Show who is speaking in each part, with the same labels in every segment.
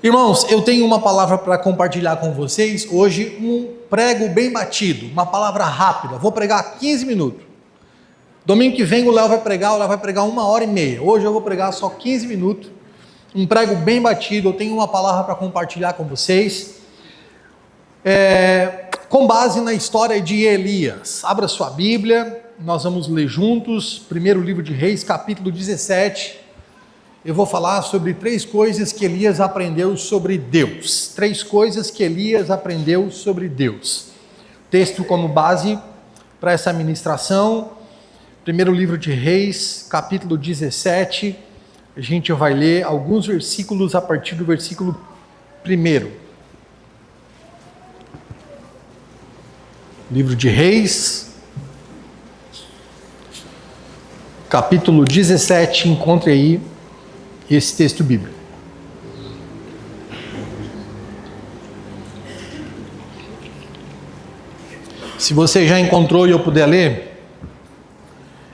Speaker 1: Irmãos, eu tenho uma palavra para compartilhar com vocês hoje, um prego bem batido, uma palavra rápida. Vou pregar 15 minutos. Domingo que vem o Léo vai pregar 1h30. Hoje eu vou pregar só 15 minutos. Um prego bem batido. Eu tenho uma palavra para compartilhar com vocês. Com base na história de Elias. Abra sua Bíblia, nós vamos ler juntos, primeiro livro de Reis, capítulo 17. Eu vou falar sobre 3 coisas que Elias aprendeu sobre Deus. 3 coisas que Elias aprendeu sobre Deus. Texto como base para essa ministração, primeiro livro de Reis, capítulo 17. A gente vai ler alguns versículos a partir do versículo 1. Livro de Reis, capítulo 17, encontre aí esse texto bíblico. Se você já encontrou e eu puder ler,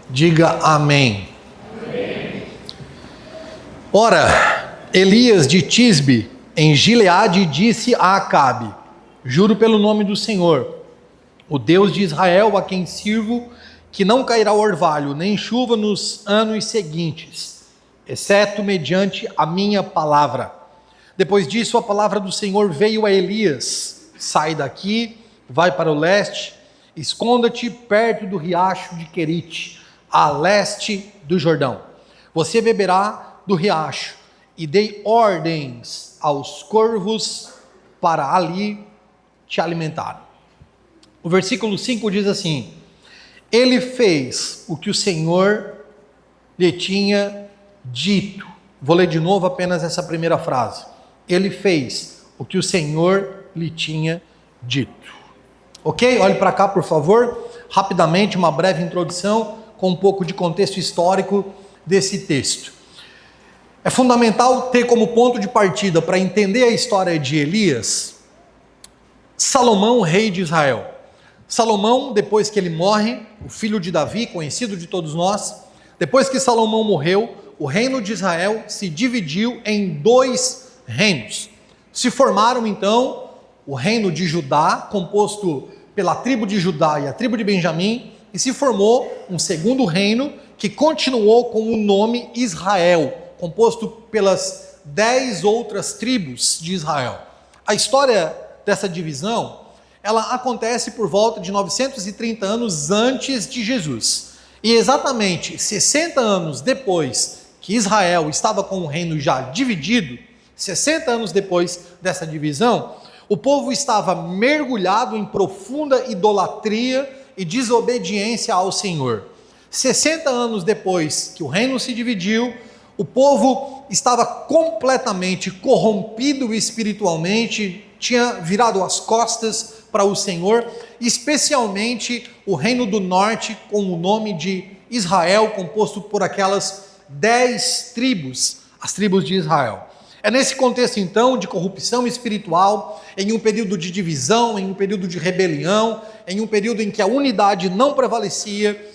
Speaker 1: diga amém. Amém. Ora, Elias de Tisbe, em Gileade, disse a Acabe: juro pelo nome do Senhor, o Deus de Israel, a quem sirvo, que não cairá orvalho, nem chuva nos anos seguintes, exceto mediante a minha palavra. Depois disso, a palavra do Senhor veio a Elias: sai daqui, vai para o leste, esconda-te perto do riacho de Querite, a leste do Jordão. Você beberá do riacho, e dei ordens aos corvos para ali te alimentar. O versículo 5 diz assim: ele fez o que o Senhor lhe tinha dito. Vou ler de novo apenas essa primeira frase. Ele fez o que o Senhor lhe tinha dito. Ok? Olhe para cá, por favor. Rapidamente, uma breve introdução com um pouco de contexto histórico desse texto. É fundamental ter como ponto de partida para entender a história de Elias, Salomão, rei de Israel. Salomão, depois que ele morre, o filho de Davi, conhecido de todos nós, depois que Salomão morreu, o reino de Israel se dividiu em 2 reinos. Se formaram então o reino de Judá, composto pela tribo de Judá e a tribo de Benjamim, e se formou um segundo reino que continuou com o nome Israel, composto pelas 10 outras tribos de Israel. A história dessa divisão, ela acontece por volta de 930 anos antes de Jesus. E exatamente 60 anos depois que Israel estava com o reino já dividido, 60 anos depois dessa divisão, o povo estava mergulhado em profunda idolatria e desobediência ao Senhor. 60 anos depois que o reino se dividiu, o povo estava completamente corrompido espiritualmente, tinha virado as costas para o Senhor, especialmente o reino do norte, com o nome de Israel, composto por aquelas 10 tribos, as tribos de Israel. É nesse contexto então de corrupção espiritual, em um período de divisão, em um período de rebelião, em um período em que a unidade não prevalecia,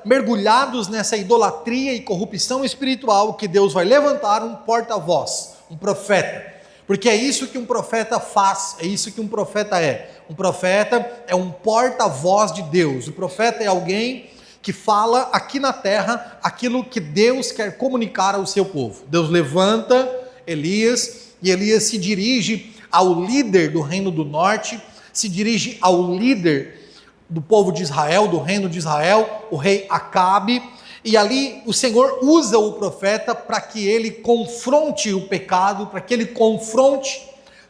Speaker 1: mergulhados nessa idolatria e corrupção espiritual, que Deus vai levantar um porta-voz, um profeta. Porque é isso que um profeta faz, é isso que um profeta é. Um profeta é um porta-voz de Deus. O profeta é alguém que fala aqui na terra aquilo que Deus quer comunicar ao seu povo. Deus levanta Elias, e Elias se dirige ao líder do reino do norte, se dirige ao líder do povo de Israel, do reino de Israel, o rei Acabe, e ali o Senhor usa o profeta para que ele confronte o pecado, para que ele confronte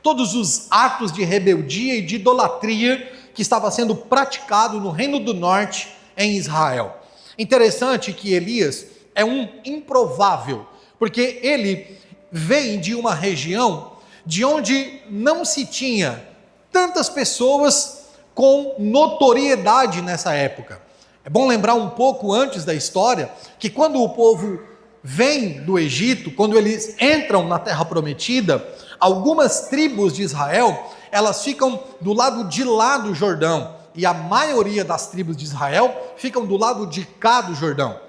Speaker 1: todos os atos de rebeldia e de idolatria que estava sendo praticado no reino do norte em Israel. Interessante que Elias é um improvável, porque ele vem de uma região de onde não se tinha tantas pessoas com notoriedade nessa época. É bom lembrar um pouco antes da história que quando o povo vem do Egito, quando eles entram na Terra Prometida, algumas tribos de Israel, elas ficam do lado de lá do Jordão, e a maioria das tribos de Israel ficam do lado de cá do Jordão.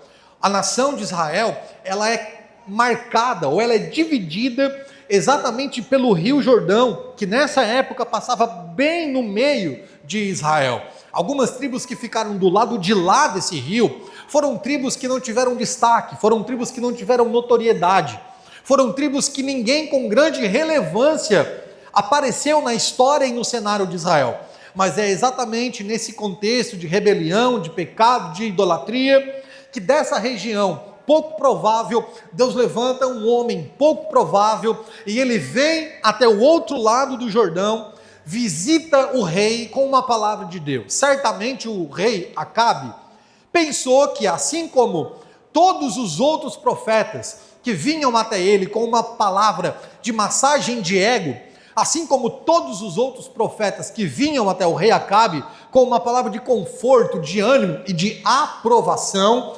Speaker 1: A nação de Israel, ela é marcada, ou ela é dividida exatamente pelo Rio Jordão, que nessa época passava bem no meio de Israel. Algumas tribos que ficaram do lado de lá desse rio foram tribos que não tiveram destaque, foram tribos que não tiveram notoriedade, foram tribos que ninguém com grande relevância apareceu na história e no cenário de Israel. Mas é exatamente nesse contexto de rebelião, de pecado, de idolatria, que dessa região pouco provável, Deus levanta um homem pouco provável, e ele vem até o outro lado do Jordão, visita o rei com uma palavra de Deus. Certamente o rei Acabe pensou que, assim como todos os outros profetas que vinham até ele com uma palavra de massagem de ego, assim como todos os outros profetas que vinham até o rei Acabe com uma palavra de conforto, de ânimo e de aprovação,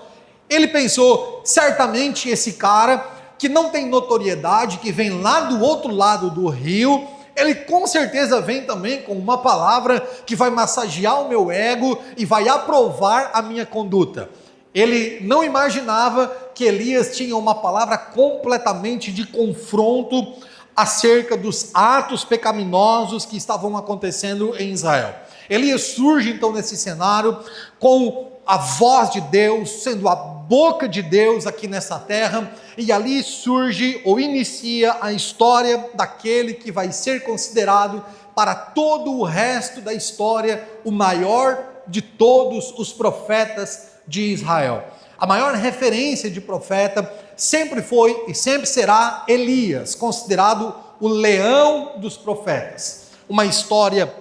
Speaker 1: ele pensou, certamente esse cara que não tem notoriedade, que vem lá do outro lado do rio, ele com certeza vem também com uma palavra que vai massagear o meu ego e vai aprovar a minha conduta. Ele não imaginava que Elias tinha uma palavra completamente de confronto acerca dos atos pecaminosos que estavam acontecendo em Israel. Elias surge então nesse cenário com a voz de Deus, sendo a boca de Deus aqui nessa terra, e ali surge ou inicia a história daquele que vai ser considerado para todo o resto da história o maior de todos os profetas de Israel. A maior referência de profeta sempre foi e sempre será Elias, considerado o leão dos profetas. Uma história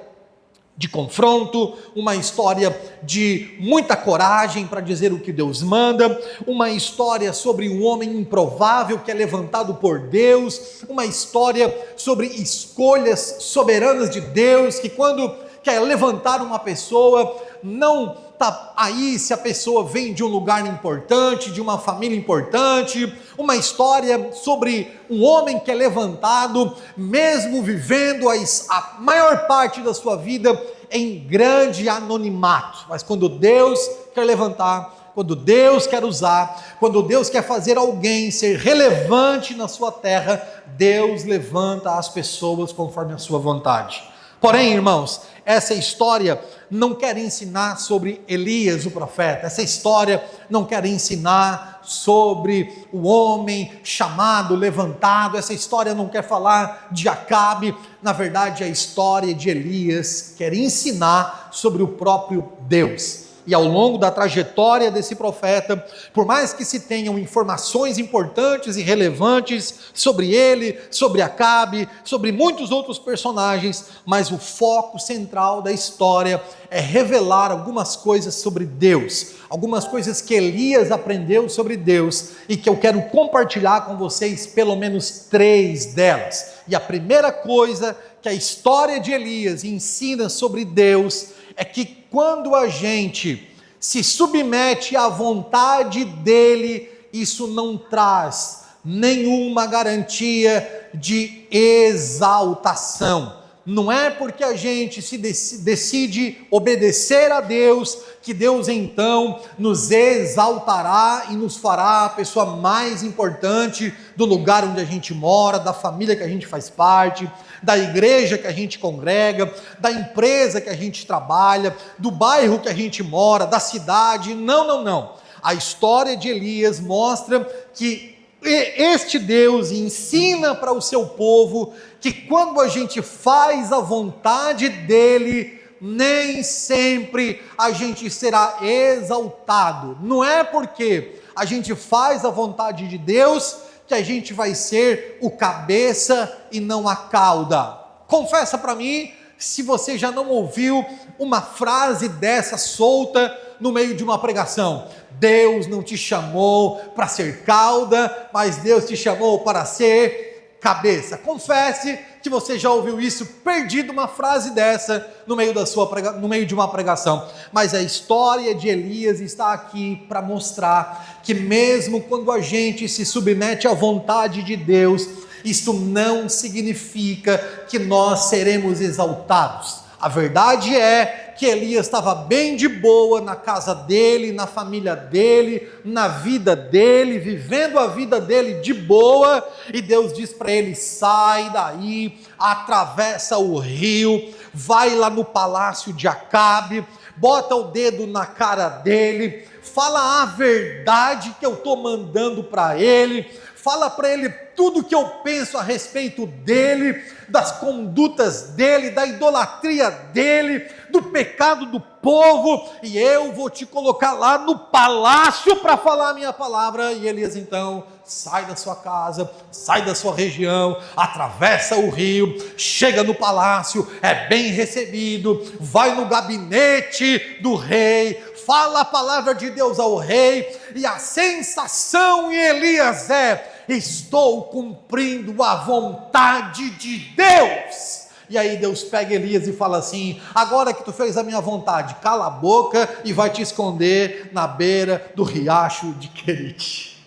Speaker 1: de confronto, uma história de muita coragem para dizer o que Deus manda, uma história sobre um homem improvável que é levantado por Deus, uma história sobre escolhas soberanas de Deus, que quando quer levantar uma pessoa, não está aí se a pessoa vem de um lugar importante, de uma família importante, uma história sobre um homem que é levantado, mesmo vivendo a maior parte da sua vida em grande anonimato, mas quando Deus quer levantar, quando Deus quer usar, quando Deus quer fazer alguém ser relevante na sua terra, Deus levanta as pessoas conforme a sua vontade. Porém, irmãos, essa história não quer ensinar sobre Elias, o profeta. Essa história não quer ensinar sobre o homem chamado, levantado. Essa história não quer falar de Acabe. Na verdade, a história de Elias quer ensinar sobre o próprio Deus. E ao longo da trajetória desse profeta, por mais que se tenham informações importantes e relevantes sobre ele, sobre Acabe, sobre muitos outros personagens, mas o foco central da história é revelar algumas coisas sobre Deus, algumas coisas que Elias aprendeu sobre Deus e que eu quero compartilhar com vocês, pelo menos 3 delas. E a primeira coisa que a história de Elias ensina sobre Deus é que quando a gente se submete à vontade dele, isso não traz nenhuma garantia de exaltação. Não é porque a gente se decide obedecer a Deus, que Deus então nos exaltará e nos fará a pessoa mais importante do lugar onde a gente mora, da família que a gente faz parte, da igreja que a gente congrega, da empresa que a gente trabalha, do bairro que a gente mora, da cidade. Não, não, não. A história de Elias mostra que este Deus ensina para o seu povo que quando a gente faz a vontade dele, nem sempre a gente será exaltado. Não é porque a gente faz a vontade de Deus que a gente vai ser o cabeça e não a cauda. Confessa para mim se você já não ouviu uma frase dessa solta no meio de uma pregação. Deus não te chamou para ser cauda, mas Deus te chamou para ser cabeça. Confesse que você já ouviu isso, perdido uma frase dessa no meio de uma pregação. Mas a história de Elias está aqui para mostrar que mesmo quando a gente se submete à vontade de Deus, isso não significa que nós seremos exaltados. A verdade é que Elias estava bem de boa na casa dele, na família dele, na vida dele, vivendo a vida dele de boa, e Deus diz para ele: sai daí, atravessa o rio, vai lá no palácio de Acabe, bota o dedo na cara dele, fala a verdade que eu estou mandando para ele, fala para ele tudo que eu penso a respeito dele, das condutas dele, da idolatria dele, do pecado do povo, e eu vou te colocar lá no palácio para falar a minha palavra. E Elias então sai da sua casa, sai da sua região, atravessa o rio, chega no palácio, é bem recebido, vai no gabinete do rei, fala a palavra de Deus ao rei, e a sensação em Elias é: estou cumprindo a vontade de Deus. E aí Deus pega Elias e fala assim: agora que tu fez a minha vontade, cala a boca e vai te esconder na beira do riacho de Querite.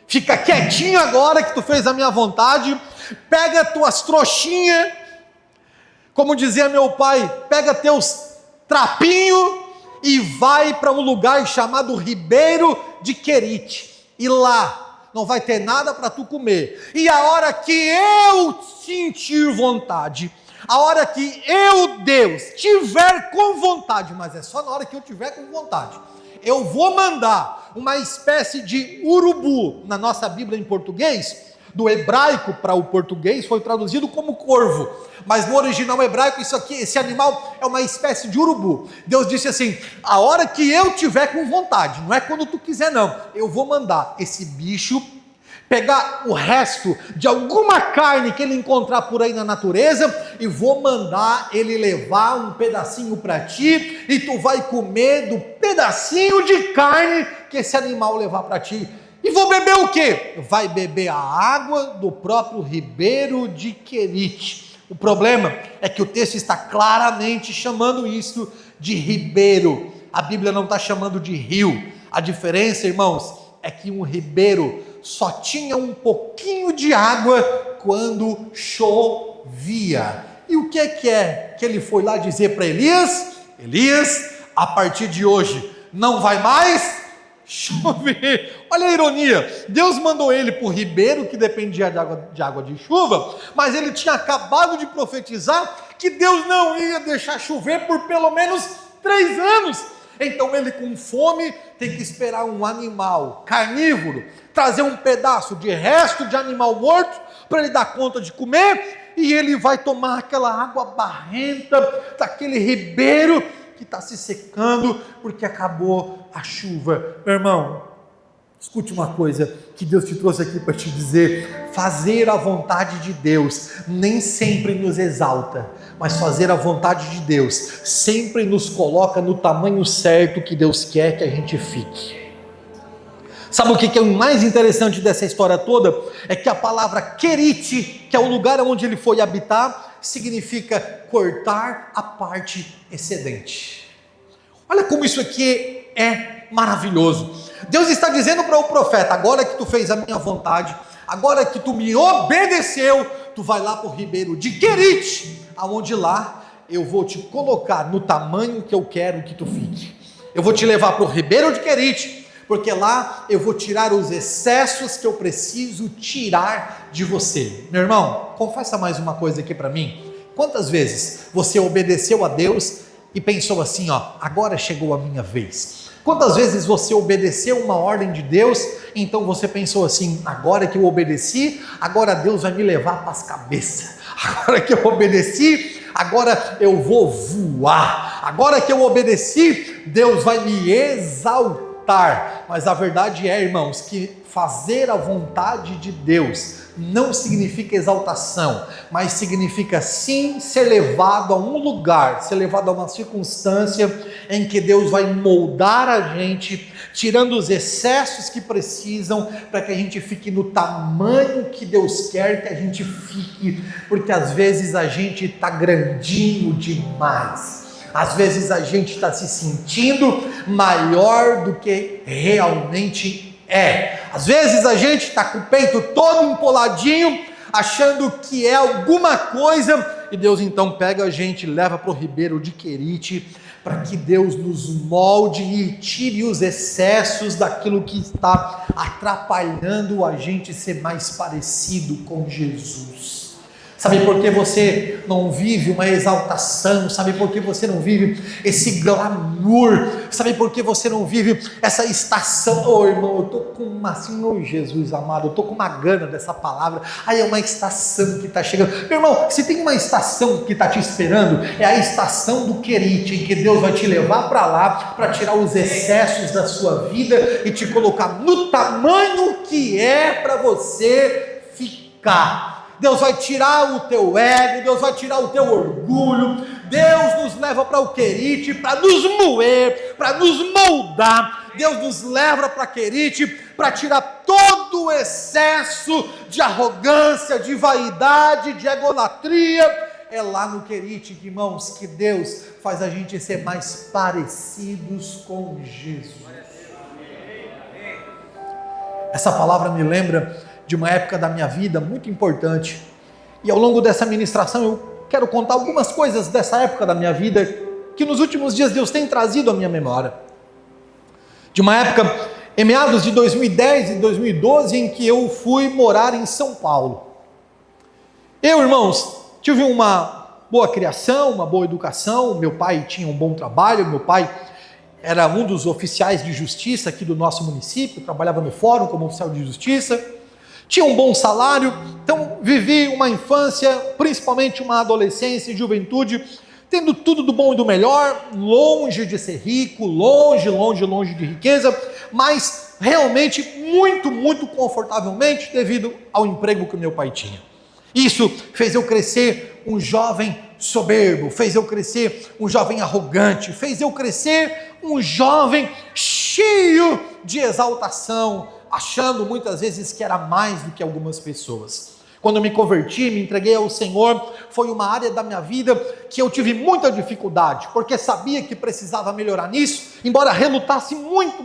Speaker 1: Fica quietinho agora que tu fez a minha vontade, pega tuas trouxinhas, como dizia meu pai, pega teus trapinhos e vai para um lugar chamado Ribeiro de Querite, e lá não vai ter nada para tu comer, e a hora que eu sentir vontade, a hora que eu, Deus, tiver com vontade, mas é só na hora que eu tiver com vontade, eu vou mandar uma espécie de urubu. Na nossa Bíblia em português, do hebraico para o português foi traduzido como corvo, mas no original hebraico esse animal é uma espécie de urubu. Deus disse assim: a hora que eu tiver com vontade, não é quando tu quiser não, eu vou mandar esse bicho pegar o resto de alguma carne que ele encontrar por aí na natureza, e vou mandar ele levar um pedacinho para ti, e tu vai comer do pedacinho de carne que esse animal levar para ti. E vou beber o quê? Vai beber a água do próprio Ribeiro de Querite. O problema é que o texto está claramente chamando isso de ribeiro. A Bíblia não está chamando de rio. A diferença, irmãos, é que um ribeiro só tinha um pouquinho de água quando chovia. E o que é que ele foi lá dizer para Elias? Elias, a partir de hoje não vai mais chover. Olha a ironia, Deus mandou ele para o ribeiro que dependia de água de chuva, mas ele tinha acabado de profetizar que Deus não ia deixar chover por pelo menos 3 anos. Então ele, com fome, tem que esperar um animal carnívoro trazer um pedaço de resto de animal morto para ele dar conta de comer, e ele vai tomar aquela água barrenta daquele ribeiro que está se secando porque acabou a chuva. Meu irmão, escute uma coisa que Deus te trouxe aqui para te dizer: fazer a vontade de Deus nem sempre nos exalta, mas fazer a vontade de Deus sempre nos coloca no tamanho certo que Deus quer que a gente fique. Sabe o que é o mais interessante dessa história toda? É que a palavra Querite, que é o lugar onde ele foi habitar, significa cortar a parte excedente. Olha como isso aqui é maravilhoso. Deus está dizendo para o profeta: agora que tu fez a minha vontade, agora que tu me obedeceu, tu vai lá para o ribeiro de Querite, aonde lá eu vou te colocar no tamanho que eu quero que tu fique. Eu vou te levar para o ribeiro de Querite, porque lá eu vou tirar os excessos que eu preciso tirar de você. Meu irmão, confessa mais uma coisa aqui para mim. Quantas vezes você obedeceu a Deus e pensou assim: agora chegou a minha vez? Quantas vezes você obedeceu uma ordem de Deus, então você pensou assim: agora que eu obedeci, agora Deus vai me levar para as cabeças. Agora que eu obedeci, agora eu vou voar. Agora que eu obedeci, Deus vai me exaltar. Mas a verdade é, irmãos, que fazer a vontade de Deus não significa exaltação, mas significa sim ser levado a um lugar, ser levado a uma circunstância em que Deus vai moldar a gente, tirando os excessos que precisam, para que a gente fique no tamanho que Deus quer que a gente fique, porque às vezes a gente está grandinho demais. Às vezes a gente está se sentindo maior do que realmente é. Às vezes a gente está com o peito todo empoladinho, achando que é alguma coisa e Deus então pega a gente, leva para o Ribeiro de Querite, para que Deus nos molde e tire os excessos daquilo que está atrapalhando a gente ser mais parecido com Jesus. Sabe por que você não vive uma exaltação? Sabe por que você não vive esse glamour? Sabe por que você não vive essa estação? Oh, irmão, eu estou com uma, assim, oh Jesus amado, eu estou com uma gana dessa palavra. Aí é uma estação que está chegando. Meu irmão, se tem uma estação que está te esperando, é a estação do Querite, em que Deus vai te levar para lá, para tirar os excessos da sua vida e te colocar no tamanho que é para você ficar. Deus vai tirar o teu ego, Deus vai tirar o teu orgulho, Deus nos leva para o Querite, para nos moer, para nos moldar. Deus nos leva para Querite, para tirar todo o excesso de arrogância, de vaidade, de egolatria. É lá no Querite, irmãos, que Deus faz a gente ser mais parecidos com Jesus. Essa palavra me lembra de uma época da minha vida muito importante, e ao longo dessa ministração eu quero contar algumas coisas dessa época da minha vida, que nos últimos dias Deus tem trazido à minha memória, de uma época, em meados de 2010 e 2012, em que eu fui morar em São Paulo. Eu, irmãos, tive uma boa criação, uma boa educação, meu pai tinha um bom trabalho, meu pai era um dos oficiais de justiça aqui do nosso município, trabalhava no fórum como oficial de justiça, tinha um bom salário, então vivi uma infância, principalmente uma adolescência e juventude, tendo tudo do bom e do melhor, longe de ser rico, longe de riqueza, mas realmente muito confortavelmente devido ao emprego que meu pai tinha. Isso fez eu crescer um jovem soberbo, fez eu crescer um jovem arrogante, fez eu crescer um jovem cheio de exaltação, achando muitas vezes que era mais do que algumas pessoas. Quando eu me converti, me entreguei ao Senhor, foi uma área da minha vida que eu tive muita dificuldade, porque sabia que precisava melhorar nisso, embora relutasse muito,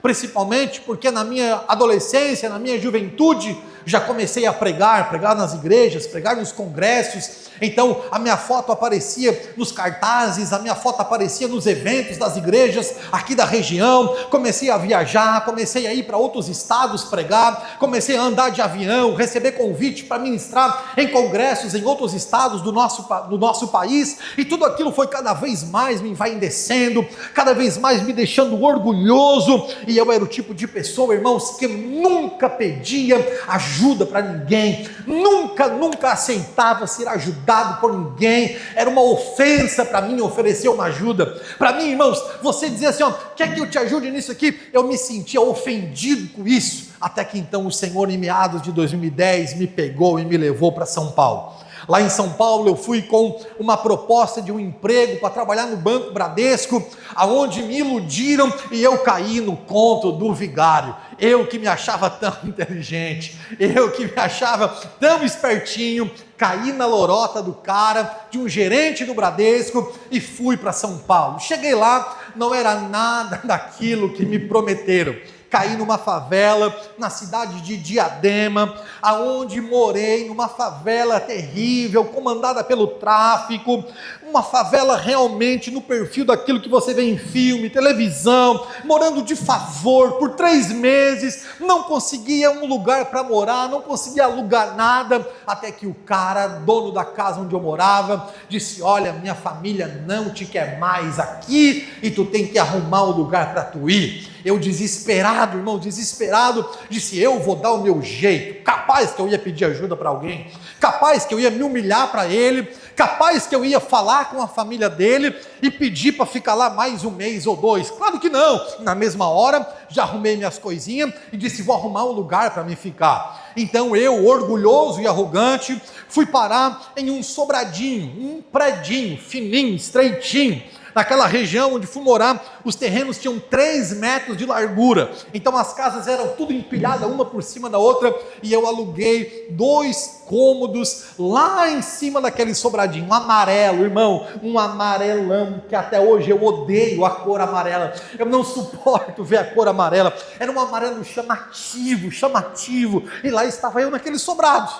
Speaker 1: principalmente porque na minha adolescência, na minha juventude, já comecei a pregar nas igrejas, pregar nos congressos, então a minha foto aparecia nos cartazes, a minha foto aparecia nos eventos das igrejas aqui da região, comecei a viajar, comecei a ir para outros estados pregar, comecei a andar de avião, receber convite para ministrar em congressos em outros estados do nosso país, e tudo aquilo foi cada vez mais me envaidecendo, cada vez mais me deixando orgulhoso, e eu era o tipo de pessoa, irmãos, que nunca pedia ajuda para ninguém, nunca aceitava ser ajudado por ninguém, era uma ofensa para mim oferecer uma ajuda, para mim, irmãos, você dizia assim, quer que eu te ajude nisso aqui? Eu me sentia ofendido com isso, até que então o Senhor, em meados de 2010, me pegou e me levou para São Paulo. Lá em São Paulo eu fui com uma proposta de um emprego para trabalhar no Banco Bradesco, aonde me iludiram e eu caí no conto do vigário. Eu que me achava tão inteligente, eu que me achava tão espertinho, caí na lorota do cara, de um gerente do Bradesco, e fui para São Paulo. Cheguei lá, não era nada daquilo que me prometeram. Caí numa favela, na cidade de Diadema, aonde morei, numa favela terrível, comandada pelo tráfico, uma favela realmente no perfil daquilo que você vê em filme, televisão, morando de favor por 3 meses, não conseguia um lugar para morar, não conseguia alugar nada, até que o cara, dono da casa onde eu morava, disse, olha, minha família não te quer mais aqui, e tu tem que arrumar um lugar para tu ir. Eu desesperado, irmão, disse, eu vou dar o meu jeito, capaz que eu ia pedir ajuda para alguém, capaz que eu ia me humilhar para ele, capaz que eu ia falar com a família dele e pedir para ficar lá mais 1 mês ou 2, claro que não, na mesma hora, já arrumei minhas coisinhas e disse, vou arrumar um lugar para me ficar. Então eu, orgulhoso e arrogante, fui parar em um sobradinho, um predinho, fininho, estreitinho, naquela região onde fui morar, os terrenos tinham 3 metros de largura, então as casas eram tudo empilhadas, uma por cima da outra, e eu aluguei 2 cômodos, lá em cima daquele sobradinho, um amarelo, irmão, um amarelão, que até hoje eu odeio a cor amarela, eu não suporto ver a cor amarela, era um amarelo chamativo, e lá estava eu naquele sobrado.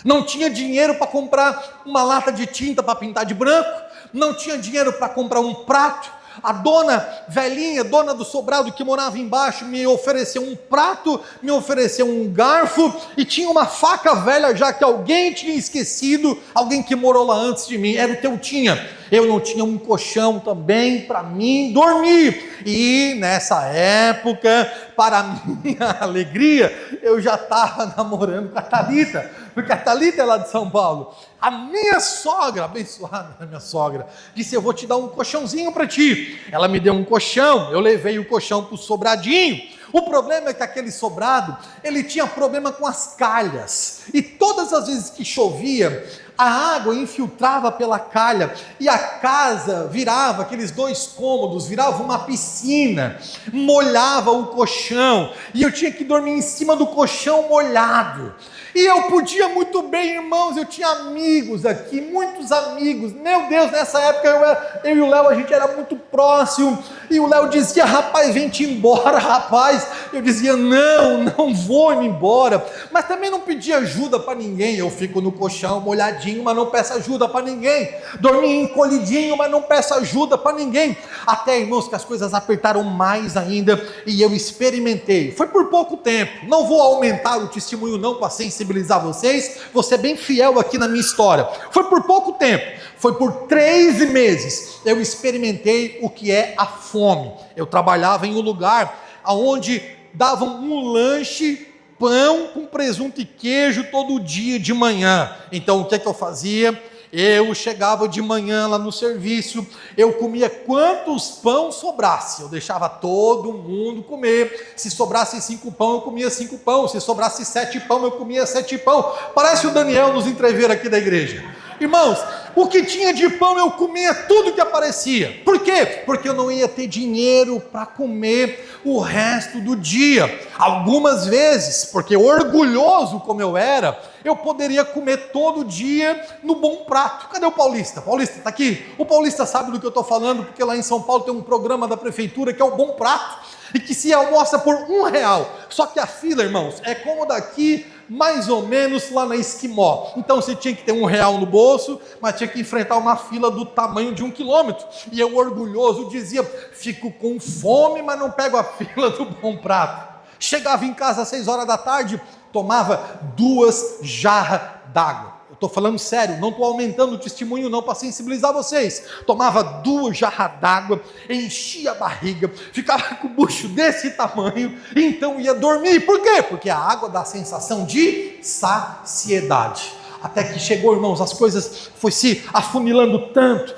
Speaker 1: não tinha dinheiro para comprar uma lata de tinta para pintar de branco, não tinha dinheiro para comprar um prato. A dona velhinha, dona do sobrado que morava embaixo, me ofereceu um prato, me ofereceu um garfo e tinha uma faca velha já que alguém tinha esquecido, alguém que morou lá antes de mim, era o que eu tinha. Eu não tinha um colchão também para mim dormir. E nessa época, para minha alegria, eu já estava namorando com a Thalita, porque a Thalita é lá de São Paulo. A minha sogra, abençoada minha sogra, disse: eu vou te dar um colchãozinho para ti. Ela me deu um colchão, eu levei o colchão para o sobradinho. O problema é que aquele sobrado, ele tinha problema com as calhas, e todas as vezes que chovia, a água infiltrava pela calha, e a casa virava, aqueles 2 cômodos, virava uma piscina, molhava o colchão, e eu tinha que dormir em cima do colchão molhado. E eu podia muito bem, irmãos, eu tinha amigos aqui, muitos amigos, meu Deus, nessa época eu e o Léo, a gente era muito próximo, e o Léo dizia: rapaz, vem-te embora, rapaz. Eu dizia: não vou me embora, mas também não pedia ajuda para ninguém. Eu fico no colchão molhadinho, mas não peço ajuda para ninguém, dormi encolhidinho, mas não peço ajuda para ninguém, até, irmãos, que as coisas apertaram mais ainda, e eu experimentei. Foi por pouco tempo, não vou aumentar o testemunho não para sensibilizar vocês, vou ser bem fiel aqui na minha história. Foi por pouco tempo, foi por 3 meses, eu experimentei o que é a fome. Eu trabalhava em um lugar onde davam um lanche, pão com presunto e queijo todo dia de manhã. Então o que eu fazia? Eu chegava de manhã lá no serviço, eu comia quantos pão sobrasse, eu deixava todo mundo comer. Se sobrasse 5 pão, eu comia 5 pão, se sobrasse 7 pão, eu comia 7 pão. Parece o Daniel nos entrever aqui da igreja. Irmãos, o que tinha de pão eu comia tudo que aparecia. Por quê? Porque eu não ia ter dinheiro para comer o resto do dia. Algumas vezes, porque orgulhoso como eu era, eu poderia comer todo dia no Bom Prato. Cadê o Paulista? Paulista está aqui? O Paulista sabe do que eu estou falando, porque lá em São Paulo tem um programa da prefeitura que é o Bom Prato, e que se almoça por R$1. Só que a fila, irmãos, é como daqui mais ou menos lá na Esquimó. Então você tinha que ter R$1 no bolso, mas tinha que enfrentar uma fila do tamanho de 1 quilômetro. E eu, orgulhoso, dizia: fico com fome, mas não pego a fila do Bom Prato. Chegava em casa às 6 horas da tarde, tomava 2 jarras d'água. Estou falando sério, não estou aumentando o testemunho não para sensibilizar vocês. Tomava 2 jarras d'água, enchia a barriga, ficava com o bucho desse tamanho, então ia dormir. Por quê? Porque a água dá a sensação de saciedade. Até que chegou, irmãos, as coisas foi se afunilando tanto,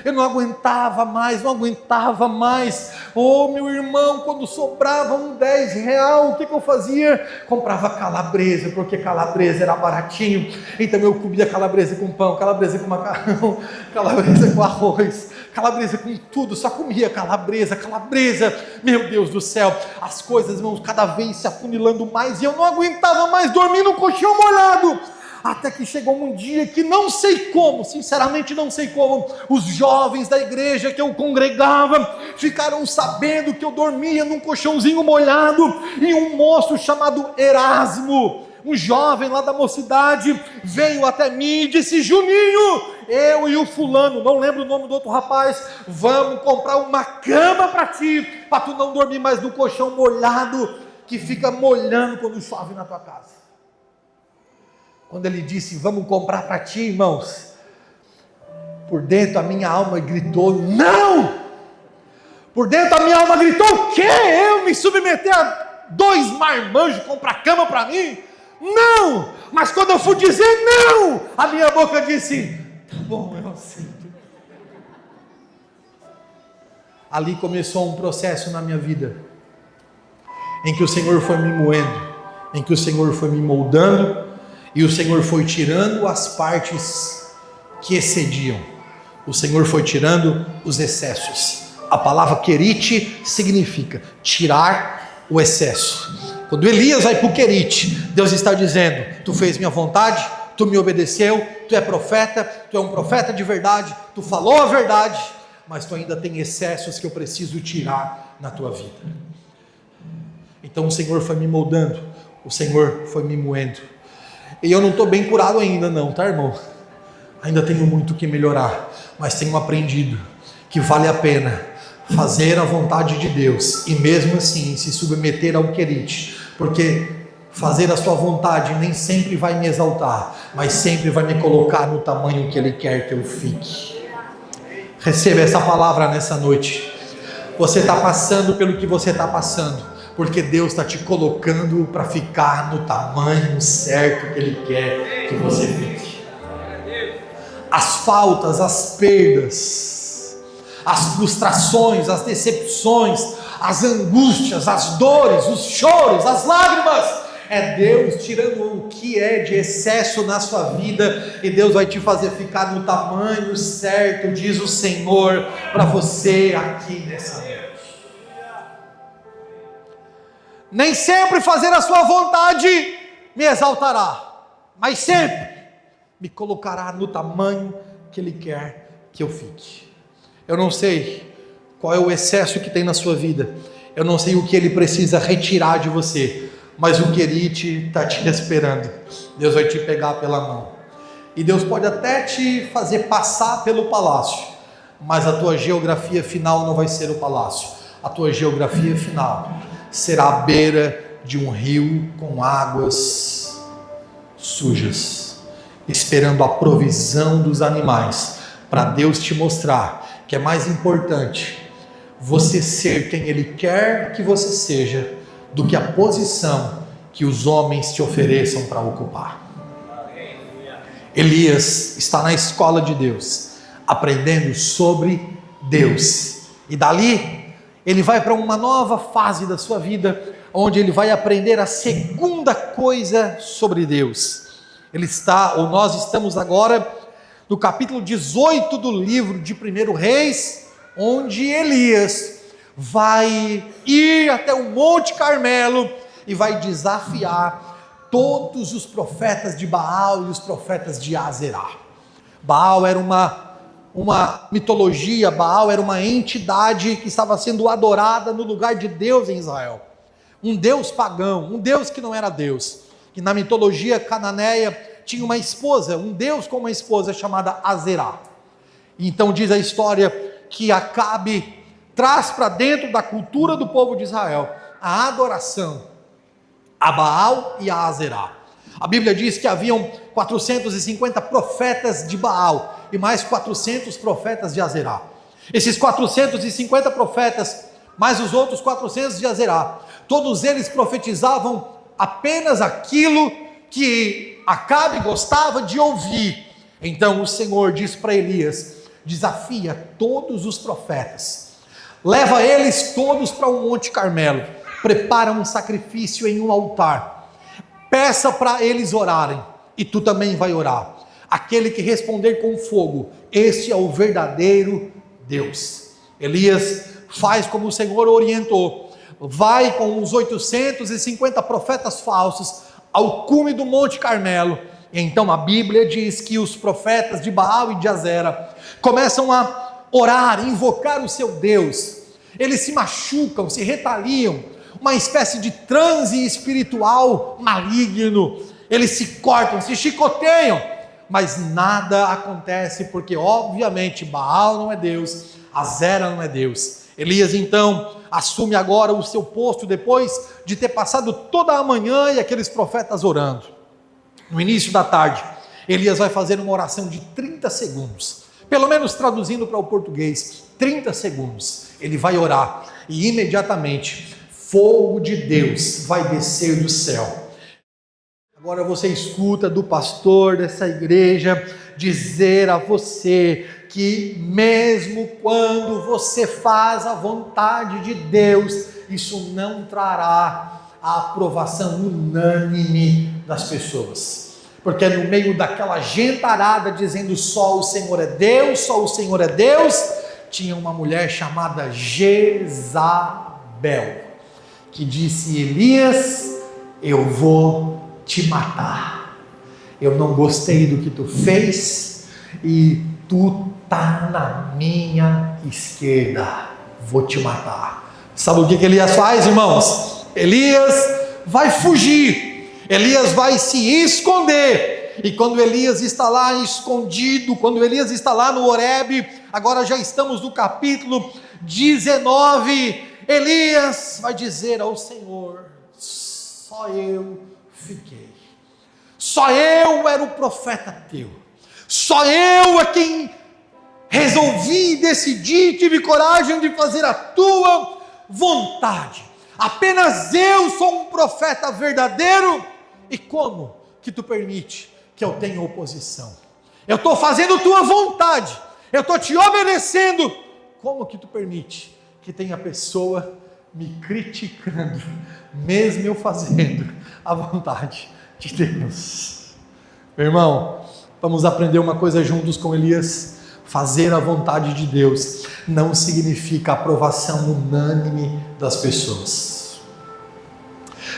Speaker 1: eu não aguentava mais. Oh, meu irmão, quando sobrava um R$10, o que eu fazia? Comprava calabresa, porque calabresa era baratinho. Então eu comia calabresa com pão, calabresa com macarrão, calabresa com arroz, calabresa com tudo, só comia calabresa. Meu Deus do céu, as coisas, irmãos, cada vez se afunilando mais, e eu não aguentava mais dormir no colchão molhado. Até que chegou um dia que não sei como, sinceramente não sei como, os jovens da igreja que eu congregava ficaram sabendo que eu dormia num colchãozinho molhado, e um moço chamado Erasmo, um jovem lá da mocidade, veio até mim e disse: Juninho, eu e o fulano, não lembro o nome do outro rapaz, vamos comprar uma cama para ti, para tu não dormir mais no colchão molhado, que fica molhando quando chove na tua casa. Quando ele disse: vamos comprar para ti, irmãos, por dentro a minha alma gritou: não! Por dentro a minha alma gritou: o quê? Eu me submeter a 2 marmanjos comprar cama para mim? Não! Mas quando eu fui dizer não, a minha boca disse: tá bom, eu aceito. Ali começou um processo na minha vida, em que o Senhor foi me moendo, em que o Senhor foi me moldando, e o Senhor foi tirando as partes que excediam. O Senhor foi tirando os excessos. A palavra querite significa tirar o excesso. Quando Elias vai para o querite, Deus está dizendo: tu fez minha vontade, tu me obedeceu, tu é profeta, tu é um profeta de verdade, tu falou a verdade, mas tu ainda tem excessos que eu preciso tirar na tua vida. Então o Senhor foi me moldando, o Senhor foi me moendo. E eu não estou bem curado ainda não, tá, irmão? Ainda tenho muito que melhorar, mas tenho aprendido que vale a pena fazer a vontade de Deus e mesmo assim se submeter ao querite, porque fazer a sua vontade nem sempre vai me exaltar, mas sempre vai me colocar no tamanho que Ele quer que eu fique. Receba essa palavra nessa noite. Você está passando pelo que você está passando, porque Deus está te colocando para ficar no tamanho certo que Ele quer que você fique. As faltas, as perdas, as frustrações, as decepções, as angústias, as dores, os choros, as lágrimas, é Deus tirando o que é de excesso na sua vida, e Deus vai te fazer ficar no tamanho certo, diz o Senhor, para você aqui nessa noite. Nem sempre fazer a sua vontade me exaltará, mas sempre me colocará no tamanho que Ele quer que eu fique. Eu não sei qual é o excesso que tem na sua vida, eu não sei o que Ele precisa retirar de você, mas o querite está te esperando. Deus vai te pegar pela mão, e Deus pode até te fazer passar pelo palácio, mas a tua geografia final não vai ser o palácio, a tua geografia final será à beira de um rio com águas sujas, esperando a provisão dos animais, para Deus te mostrar que é mais importante você ser quem Ele quer que você seja, do que a posição que os homens te ofereçam para ocupar. Elias está na escola de Deus, aprendendo sobre Deus, e dali ele vai para uma nova fase da sua vida, onde ele vai aprender a segunda coisa sobre Deus. Nós estamos agora no capítulo 18 do livro de 1 Reis, onde Elias vai ir até o Monte Carmelo e vai desafiar todos os profetas de Baal e os profetas de Azerá. Baal era uma mitologia, Baal era uma entidade que estava sendo adorada no lugar de Deus em Israel. Um Deus pagão, um Deus que não era Deus, que na mitologia cananeia tinha uma esposa, um Deus com uma esposa chamada Azerá. Então diz a história que Acabe traz para dentro da cultura do povo de Israel a adoração a Baal e a Azerá. A Bíblia diz que haviam 450 profetas de Baal e mais 400 profetas de Azerá. Esses 450 profetas, mais os outros 400 de Azerá, todos eles profetizavam apenas aquilo que Acabe gostava de ouvir. Então o Senhor diz para Elias: desafia todos os profetas, leva eles todos para um Monte Carmelo, prepara um sacrifício em um altar, peça para eles orarem, e tu também vai orar. Aquele que responder com fogo, este é o verdadeiro Deus. Elias faz como o Senhor orientou, vai com os 850 profetas falsos ao cume do Monte Carmelo. E então a Bíblia diz que os profetas de Baal e de Azera começam a orar, invocar o seu Deus. Eles se machucam, se retaliam, uma espécie de transe espiritual maligno. Eles se cortam, se chicoteiam, mas nada acontece, porque obviamente Baal não é Deus, Azera não é Deus. Elias então assume agora o seu posto, depois de ter passado toda a manhã e aqueles profetas orando. No início da tarde, Elias vai fazer uma oração de 30 segundos, pelo menos traduzindo para o português, 30 segundos, ele vai orar, e imediatamente, fogo de Deus vai descer do céu. Agora você escuta do pastor dessa igreja dizer a você que mesmo quando você faz a vontade de Deus, isso não trará a aprovação unânime das pessoas, porque no meio daquela gentarada dizendo só o Senhor é Deus, só o Senhor é Deus, tinha uma mulher chamada Jezabel, que disse: Elias, eu vou te matar, eu não gostei do que tu fez, e tu tá na minha esquerda, vou te matar. Sabe o que Elias faz, irmãos? Elias vai fugir, Elias vai se esconder, e quando Elias está lá escondido, quando Elias está lá no Horebe, agora já estamos no capítulo 19, Elias vai dizer ao Senhor: só eu fiquei, só eu era o profeta teu, só eu é quem resolvi, decidi, tive coragem de fazer a tua vontade, apenas eu sou um profeta verdadeiro. E como que tu permite que eu tenha oposição? Eu estou fazendo tua vontade, eu estou te obedecendo, como que tu permite que tenha pessoa me criticando, mesmo eu fazendo a vontade de Deus? Meu irmão, vamos aprender uma coisa juntos com Elias: fazer a vontade de Deus não significa a aprovação unânime das pessoas.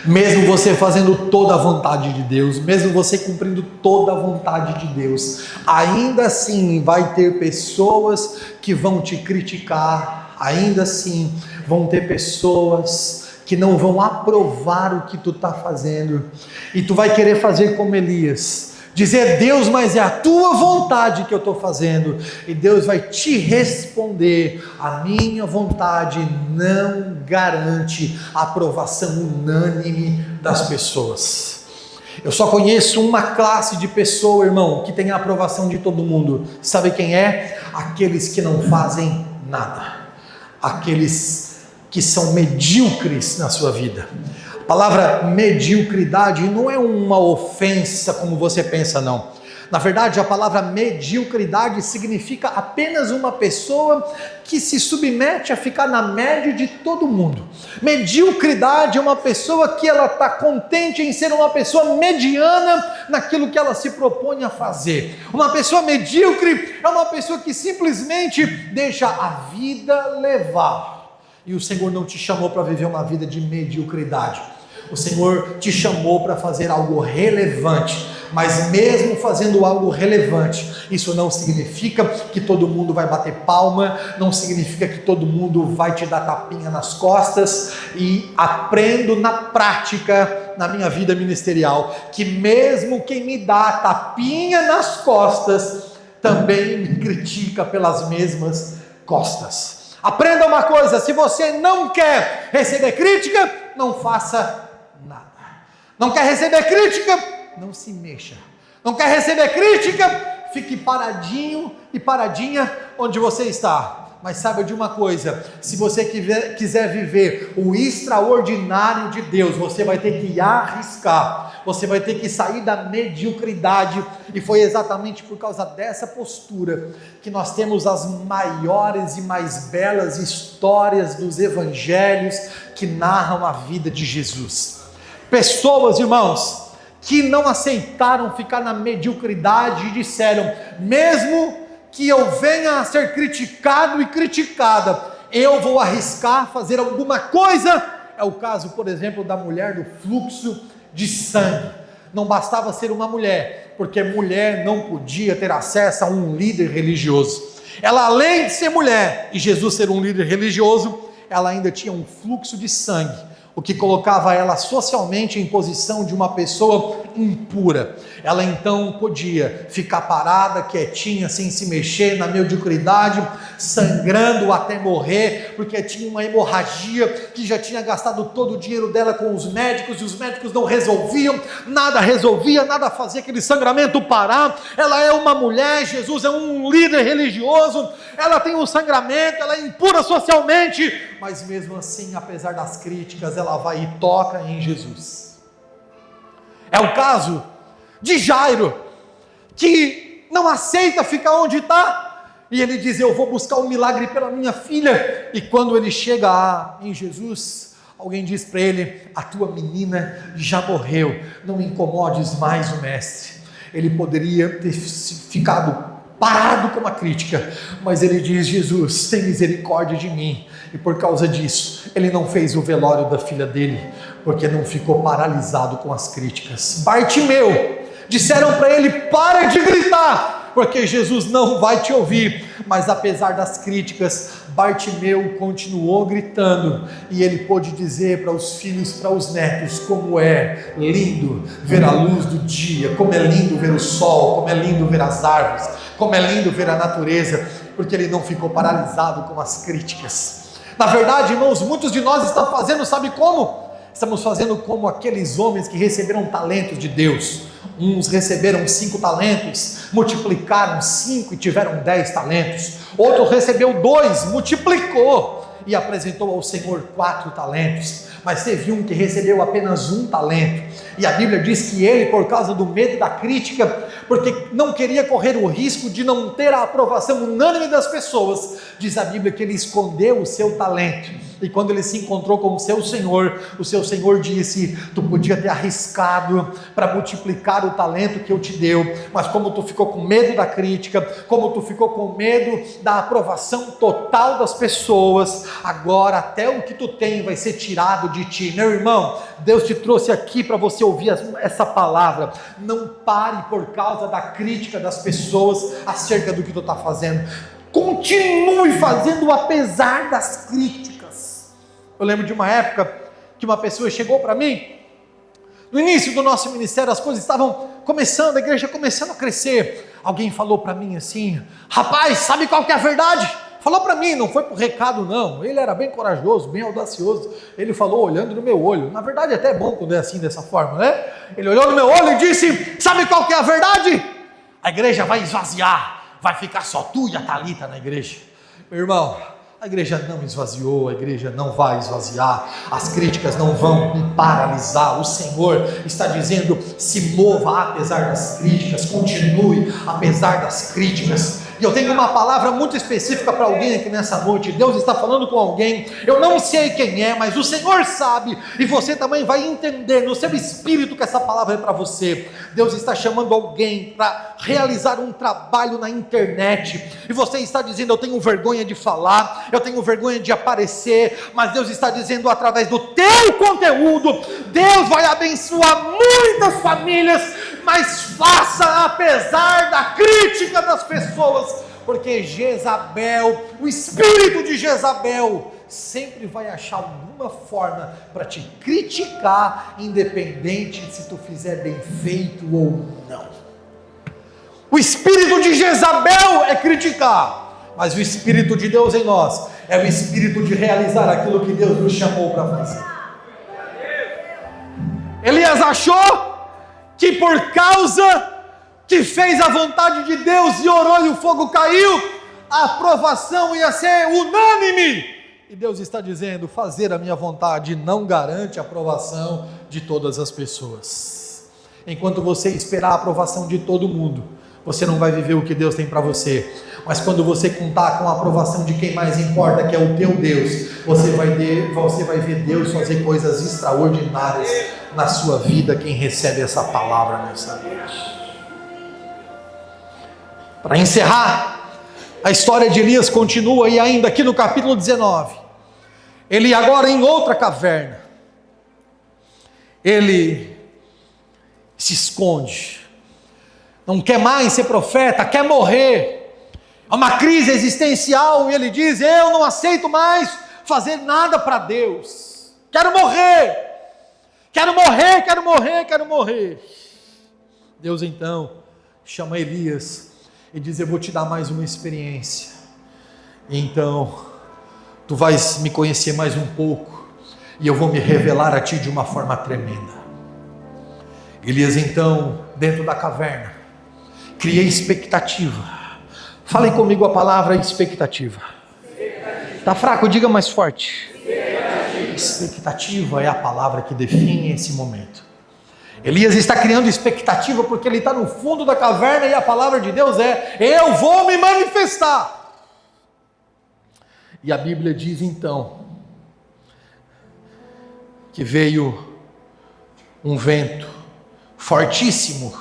Speaker 1: Mesmo você fazendo toda a vontade de Deus, mesmo você cumprindo toda a vontade de Deus, ainda assim vai ter pessoas que vão te criticar, ainda assim vão ter pessoas que não vão aprovar o que tu está fazendo, e tu vai querer fazer como Elias, dizer: Deus, mas é a tua vontade que eu estou fazendo, e Deus vai te responder: a minha vontade não garante a aprovação unânime das pessoas. Eu só conheço uma classe de pessoa, irmão, que tem a aprovação de todo mundo. Sabe quem é? Aqueles que não fazem nada, aqueles que são medíocres na sua vida. A palavra mediocridade não é uma ofensa como você pensa, não. Na verdade, a palavra mediocridade significa apenas uma pessoa que se submete a ficar na média de todo mundo. Mediocridade é uma pessoa que ela está contente em ser uma pessoa mediana naquilo que ela se propõe a fazer. Uma pessoa medíocre é uma pessoa que simplesmente deixa a vida levar. E o Senhor não te chamou para viver uma vida de mediocridade. O Senhor te chamou para fazer algo relevante. Mas mesmo fazendo algo relevante, isso não significa que todo mundo vai bater palma, não significa que todo mundo vai te dar tapinha nas costas. E aprendo na prática, na minha vida ministerial, que mesmo quem me dá tapinha nas costas, também me critica pelas mesmas costas. Aprenda uma coisa: se você não quer receber crítica, não faça nada. Não quer receber crítica? Não se mexa. Não quer receber crítica? Fique paradinho e paradinha onde você está. Mas saiba de uma coisa: se você quiser viver o extraordinário de Deus, você vai ter que arriscar, você vai ter que sair da mediocridade. E foi exatamente por causa dessa postura que nós temos as maiores e mais belas histórias dos evangelhos que narram a vida de Jesus. Pessoas, irmãos, que não aceitaram ficar na mediocridade e disseram: mesmo que eu venha a ser criticado e criticada, eu vou arriscar fazer alguma coisa. É o caso, por exemplo, da mulher do fluxo de sangue. Não bastava ser uma mulher, porque mulher não podia ter acesso a um líder religioso. Ela, além de ser mulher e Jesus ser um líder religioso, ela ainda tinha um fluxo de sangue, o que colocava ela socialmente em posição de uma pessoa impura. Ela então podia ficar parada, quietinha, sem se mexer, na mediocridade, sangrando até morrer, porque tinha uma hemorragia, que já tinha gastado todo o dinheiro dela com os médicos, e os médicos não resolviam, nada resolvia, nada fazia aquele sangramento parar. Ela é uma mulher, Jesus é um líder religioso, ela tem um sangramento, ela é impura socialmente, mas mesmo assim, apesar das críticas, ela vai e toca em Jesus. É o caso de Jairo, que não aceita ficar onde está, e ele diz: eu vou buscar um milagre pela minha filha. E quando ele chega em Jesus, alguém diz para ele: a tua menina já morreu, não incomodes mais o mestre. Ele poderia ter ficado parado com a crítica, mas ele diz: Jesus, tem misericórdia de mim. E por causa disso, ele não fez o velório da filha dele, porque não ficou paralisado com as críticas. Bartimeu, disseram para ele: para de gritar, porque Jesus não vai te ouvir. Mas apesar das críticas, Bartimeu continuou gritando, e ele pôde dizer para os filhos, para os netos, como é lindo ver a luz do dia, como é lindo ver o sol, como é lindo ver as árvores, como é lindo ver a natureza, porque ele não ficou paralisado com as críticas. Na verdade, irmãos, muitos de nós estão fazendo, sabe como? Estamos fazendo como aqueles homens que receberam talentos de Deus. Uns receberam 5 talentos, multiplicaram 5 e tiveram 10 talentos. Outro recebeu 2, multiplicou e apresentou ao Senhor 4 talentos. Mas teve um que recebeu apenas 1 talento. E a Bíblia diz que ele, por causa do medo da crítica, porque não queria correr o risco de não ter a aprovação unânime das pessoas, diz a Bíblia que ele escondeu o seu talento. E quando ele se encontrou com o seu Senhor disse: tu podia ter arriscado para multiplicar o talento que eu te deu, mas como tu ficou com medo da crítica, como tu ficou com medo da aprovação total das pessoas, agora até o que tu tem vai ser tirado de ti. Meu irmão, Deus te trouxe aqui para você ouvir essa palavra. Não pare por causa da crítica das pessoas acerca do que tu está fazendo. Continue fazendo apesar das críticas. Eu lembro de uma época que uma pessoa chegou para mim, no início do nosso ministério, as coisas estavam começando, a igreja começando a crescer. Alguém falou para mim assim: rapaz, sabe qual que é a verdade? Falou para mim, não foi por recado não, ele era bem corajoso, bem audacioso. Ele falou olhando no meu olho, na verdade até é bom quando é assim, dessa forma, né? Ele olhou no meu olho e disse: sabe qual que é a verdade? A igreja vai esvaziar, vai ficar só tu e a Thalita na igreja. Meu irmão, a igreja não esvaziou, a igreja não vai esvaziar, as críticas não vão me paralisar. O Senhor está dizendo: se mova apesar das críticas, continue apesar das críticas. E eu tenho uma palavra muito específica para alguém aqui nessa noite. Deus está falando com alguém, eu não sei quem é, mas o Senhor sabe, e você também vai entender no seu espírito que essa palavra é para você. Deus está chamando alguém para realizar um trabalho na internet, e você está dizendo: eu tenho vergonha de falar, eu tenho vergonha de aparecer, mas Deus está dizendo: através do teu conteúdo, Deus vai abençoar muitas famílias. Mas faça apesar da crítica das pessoas, porque Jezabel, o espírito de Jezabel, sempre vai achar alguma forma para te criticar, independente se tu fizer bem feito ou não. O espírito de Jezabel é criticar, mas o espírito de Deus em nós é o espírito de realizar aquilo que Deus nos chamou para fazer. Elias achou que por causa que fez a vontade de Deus e orou e o fogo caiu, a aprovação ia ser unânime. E Deus está dizendo: fazer a minha vontade não garante a aprovação de todas as pessoas. Enquanto você esperar a aprovação de todo mundo, você não vai viver o que Deus tem para você. Mas quando você contar com a aprovação de quem mais importa, que é o teu Deus, você vai ver Deus fazer coisas extraordinárias na sua vida. Quem recebe essa palavra nessa noite? Para encerrar, a história de Elias continua, e ainda aqui no capítulo 19, ele agora em outra caverna, ele se esconde, não quer mais ser profeta, quer morrer. É uma crise existencial, e ele diz: eu não aceito mais fazer nada para Deus, quero morrer, quero morrer, quero morrer, quero morrer. Deus então chama Elias e diz: eu vou te dar mais uma experiência, então tu vais me conhecer mais um pouco, e eu vou me revelar a ti de uma forma tremenda. Elias então, dentro da caverna, cria expectativa. Falem comigo a palavra expectativa. Está fraco? Diga mais forte. Expectativa é a palavra que define esse momento. Elias está criando expectativa porque ele está no fundo da caverna, e a palavra de Deus é: eu vou me manifestar. E a Bíblia diz então que veio um vento fortíssimo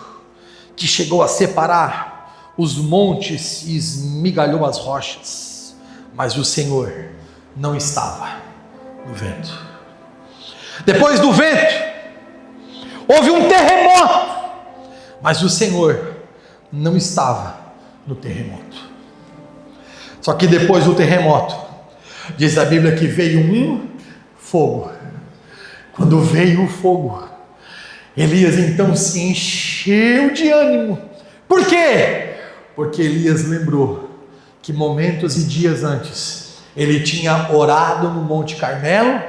Speaker 1: que chegou a separar os montes e esmigalhou as rochas, mas o Senhor não estava no vento. Depois do vento, houve um terremoto, mas o Senhor não estava no terremoto. Só que depois do terremoto, diz a Bíblia que veio um fogo. Quando veio o fogo, Elias então se encheu de ânimo. Por quê? Porque Elias lembrou que momentos e dias antes ele tinha orado no Monte Carmelo,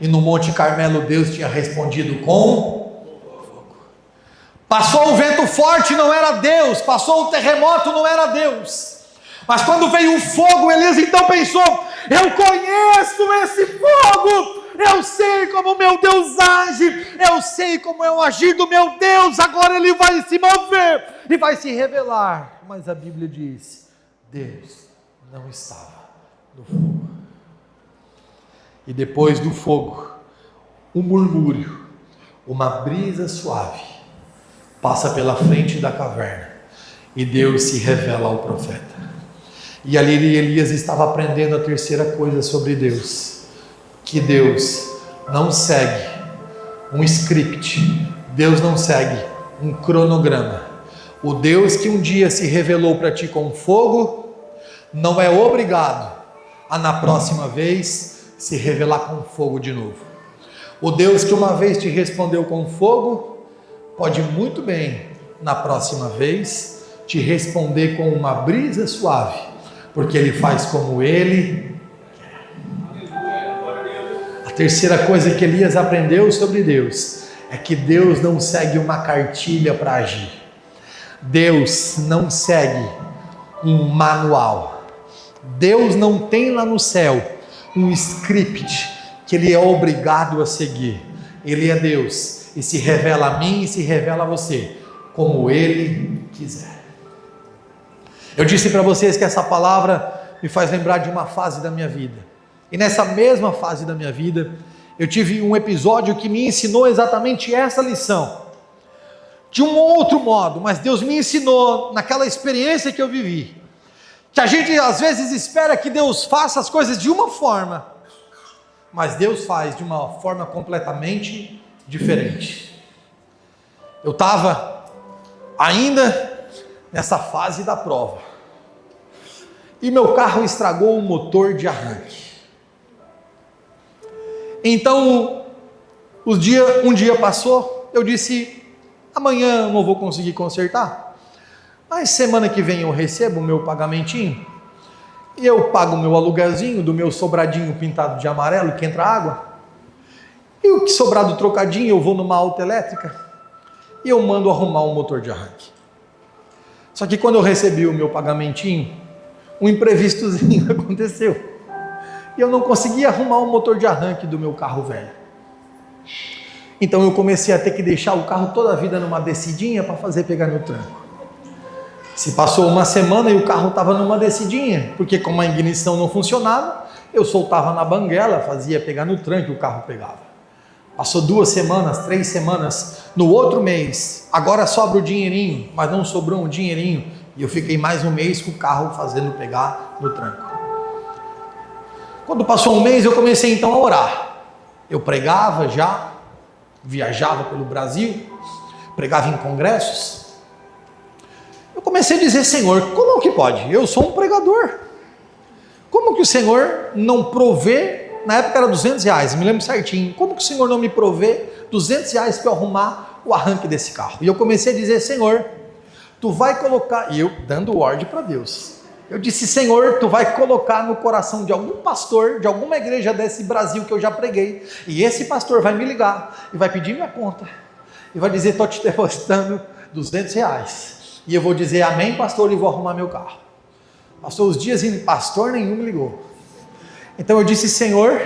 Speaker 1: e no Monte Carmelo Deus tinha respondido com fogo. Passou o vento forte, não era Deus. Passou o terremoto, não era Deus. Mas quando veio o fogo, Elias então pensou: eu conheço esse fogo, eu sei como o meu Deus age, eu sei como é o agir do meu Deus. Agora ele vai se mover e vai se revelar. Mas a Bíblia diz: Deus não estava no fogo. E depois do fogo, um murmúrio, uma brisa suave passa pela frente da caverna, e Deus se revela ao profeta. E ali Elias estava aprendendo a terceira coisa sobre Deus: que Deus não segue um script, Deus não segue um cronograma. O Deus que um dia se revelou para ti com fogo, não é obrigado a na próxima vez se revelar com fogo de novo. O Deus que uma vez te respondeu com fogo, pode muito bem na próxima vez te responder com uma brisa suave, porque Ele faz como Ele quer. A terceira coisa que Elias aprendeu sobre Deus é que Deus não segue uma cartilha para agir. Deus não segue um manual. Deus não tem lá no céu um script que Ele é obrigado a seguir. Ele é Deus e se revela a mim e se revela a você como Ele quiser. Eu disse para vocês que essa palavra me faz lembrar de uma fase da minha vida. E nessa mesma fase da minha vida, eu tive um episódio que me ensinou exatamente essa lição. De um outro modo, mas Deus me ensinou naquela experiência que eu vivi, que a gente às vezes espera que Deus faça as coisas de uma forma, mas Deus faz de uma forma completamente diferente. Eu estava ainda nessa fase da prova, e meu carro estragou o motor de arranque. Então, um dia passou, eu disse: amanhã eu não vou conseguir consertar, mas semana que vem eu recebo o meu pagamentinho, e eu pago o meu aluguelzinho do meu sobradinho pintado de amarelo que entra água, e o que sobrar do trocadinho eu vou numa autoelétrica e eu mando arrumar um motor de arranque. Só que quando eu recebi o meu pagamentinho, um imprevistozinho aconteceu, e eu não conseguia arrumar o motor de arranque do meu carro velho. Então eu comecei a ter que deixar o carro toda a vida numa descidinha para fazer pegar no tranco. Se passou uma semana e o carro estava numa descidinha, porque como a ignição não funcionava, eu soltava na banguela, fazia pegar no tranco e o carro pegava. Passou 2 semanas, 3 semanas, no outro mês, agora sobra o dinheirinho, mas não sobrou um dinheirinho, e eu fiquei mais um mês com o carro fazendo pegar no tranco. Quando passou um mês, eu comecei então a orar. Eu pregava já, viajava pelo Brasil, pregava em congressos. Eu comecei a dizer: Senhor, como que pode? Eu sou um pregador. Como que o Senhor não provê? Na época era R$200, me lembro certinho. Como que o Senhor não me provê R$200 para eu arrumar o arranque desse carro? E eu comecei a dizer: Senhor, Tu vai colocar... E eu dando ordem para Deus. Eu disse: Senhor, Tu vai colocar no coração de algum pastor, de alguma igreja desse Brasil que eu já preguei, e esse pastor vai me ligar e vai pedir minha conta, e vai dizer: estou te depositando R$200, e eu vou dizer: amém, pastor, e vou arrumar meu carro. Passou os dias e pastor nenhum me ligou. Então eu disse: Senhor,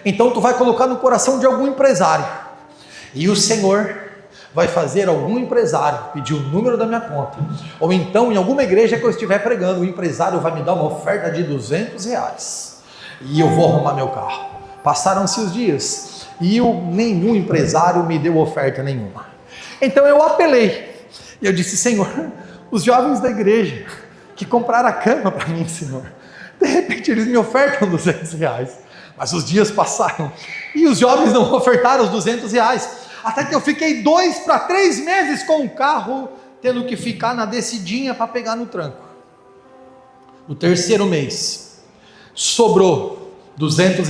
Speaker 1: então Tu vai colocar no coração de algum empresário, e o Senhor vai fazer algum empresário pedir o número da minha conta, ou então em alguma igreja que eu estiver pregando, o empresário vai me dar uma oferta de R$200, e eu vou arrumar meu carro. Passaram-se os dias, e nenhum empresário me deu oferta nenhuma. Então eu apelei, e eu disse: Senhor, os jovens da igreja que compraram a cama para mim, Senhor, de repente eles me ofertam R$200, mas os dias passaram, e os jovens não ofertaram os R$200, até que eu fiquei 2 para 3 meses com o carro, tendo que ficar na descidinha para pegar no tranco. No terceiro mês, sobrou R$ 200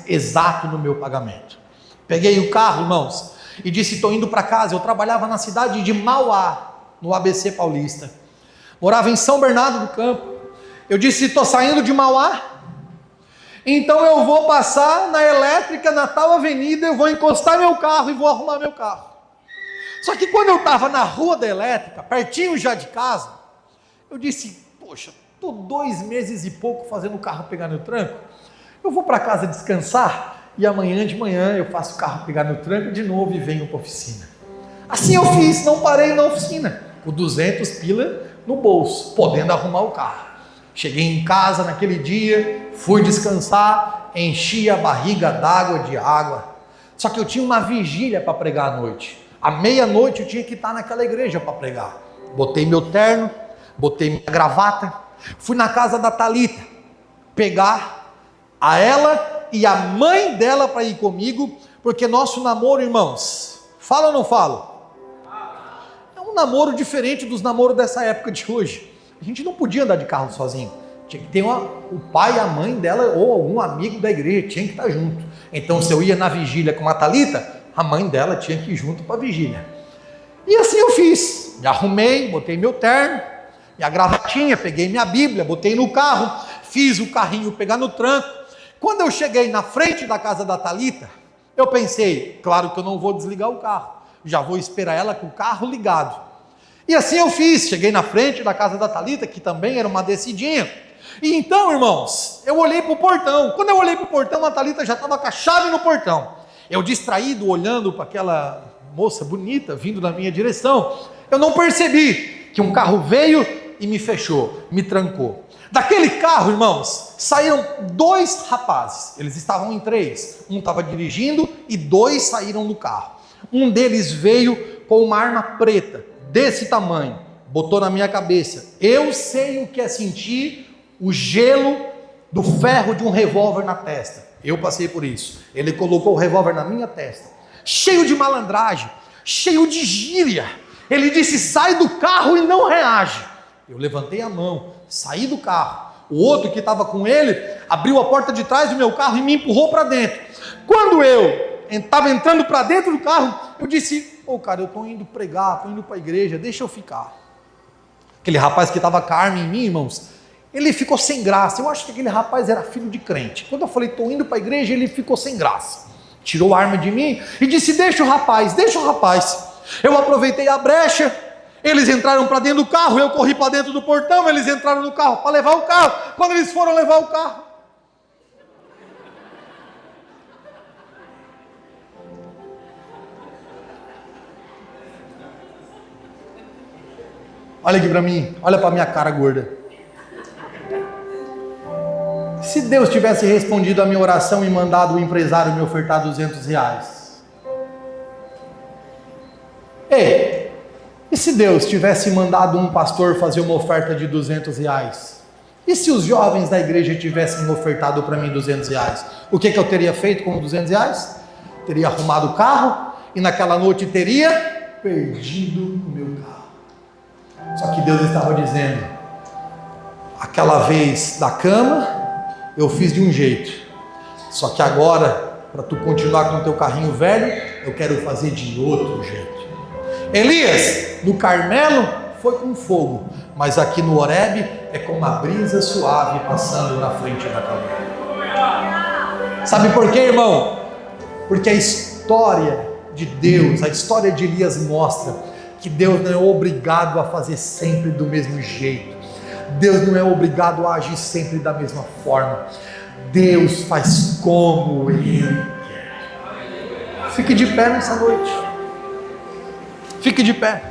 Speaker 1: exato no meu pagamento. Peguei o carro, irmãos, e disse: estou indo para casa. Eu trabalhava na cidade de Mauá, no ABC Paulista. Morava em São Bernardo do Campo. Eu disse: estou saindo de Mauá, então eu vou passar na elétrica, na tal avenida, eu vou encostar meu carro e vou arrumar meu carro. Só que quando eu estava na rua da elétrica, pertinho já de casa, eu disse: poxa, estou 2 meses e pouco fazendo o carro pegar no tranco, eu vou para casa descansar e amanhã de manhã eu faço o carro pegar no tranco de novo e venho para a oficina. Assim eu fiz, não parei na oficina, com 200 pila no bolso, podendo arrumar o carro. Cheguei em casa naquele dia, fui descansar, enchi a barriga d'água de água. Só que eu tinha uma vigília para pregar à noite. À meia-noite eu tinha que estar naquela igreja para pregar. Botei meu terno, botei minha gravata, fui na casa da Thalita, pegar a ela e a mãe dela para ir comigo, porque nosso namoro, irmãos, fala ou não fala? É um namoro diferente dos namoros dessa época de hoje. A gente não podia andar de carro sozinho. Tinha que ter o pai e a mãe dela ou algum amigo da igreja, tinha que estar junto. Então, se eu ia na vigília com a Thalita, a mãe dela tinha que ir junto para a vigília. E assim eu fiz. Me arrumei, botei meu terno, minha gravatinha, peguei minha Bíblia, botei no carro, fiz o carrinho pegar no tranco. Quando eu cheguei na frente da casa da Thalita, eu pensei: claro que eu não vou desligar o carro, já vou esperar ela com o carro ligado. E assim eu fiz, cheguei na frente da casa da Thalita, que também era uma descidinha. E então, irmãos, eu olhei para o portão. Quando eu olhei para o portão, a Thalita já estava com a chave no portão. Eu distraído, olhando para aquela moça bonita vindo na minha direção, eu não percebi que um carro veio e me fechou, me trancou. Daquele carro, irmãos, saíram 2 rapazes. Eles estavam em 3. Um estava dirigindo e 2 saíram do carro. Um deles veio com uma arma preta, desse tamanho, botou na minha cabeça. Eu sei o que é sentir o gelo do ferro de um revólver na testa. Eu passei por isso. Ele colocou o revólver na minha testa, cheio de malandragem, cheio de gíria. Ele disse: sai do carro e não reage. Eu levantei a mão, saí do carro. O outro que estava com ele abriu a porta de trás do meu carro e me empurrou para dentro. Quando eu estava entrando para dentro do carro, eu disse: cara, eu estou indo pregar, estou indo para a igreja, deixa eu ficar. Aquele rapaz que estava com a arma em mim, irmãos, ele ficou sem graça. Eu acho que aquele rapaz era filho de crente. Quando eu falei: estou indo para a igreja, ele ficou sem graça. Tirou a arma de mim e disse: deixa o rapaz, deixa o rapaz. Eu aproveitei a brecha, eles entraram para dentro do carro, eu corri para dentro do portão, eles entraram no carro para levar o carro. Quando eles foram levar o carro, olha aqui para mim, olha para minha cara gorda. Se Deus tivesse respondido a minha oração e mandado o empresário me ofertar R$200. Ei, e se Deus tivesse mandado um pastor fazer uma oferta de R$200? E se os jovens da igreja tivessem ofertado para mim R$200? O que eu teria feito com R$200? Teria arrumado o carro e naquela noite teria perdido o meu carro. Só que Deus estava dizendo: aquela vez da cama eu fiz de um jeito, só que agora, para tu continuar com o teu carrinho velho, eu quero fazer de outro jeito. Elias, no Carmelo foi com fogo, mas aqui no Horebe é com uma brisa suave passando na frente da câmara. Sabe por quê, irmão? Porque a história de Deus, a história de Elias mostra que Deus não é obrigado a fazer sempre do mesmo jeito. Deus não é obrigado a agir sempre da mesma forma. Deus faz como Ele quer. Fique de pé nessa noite. Fique de pé.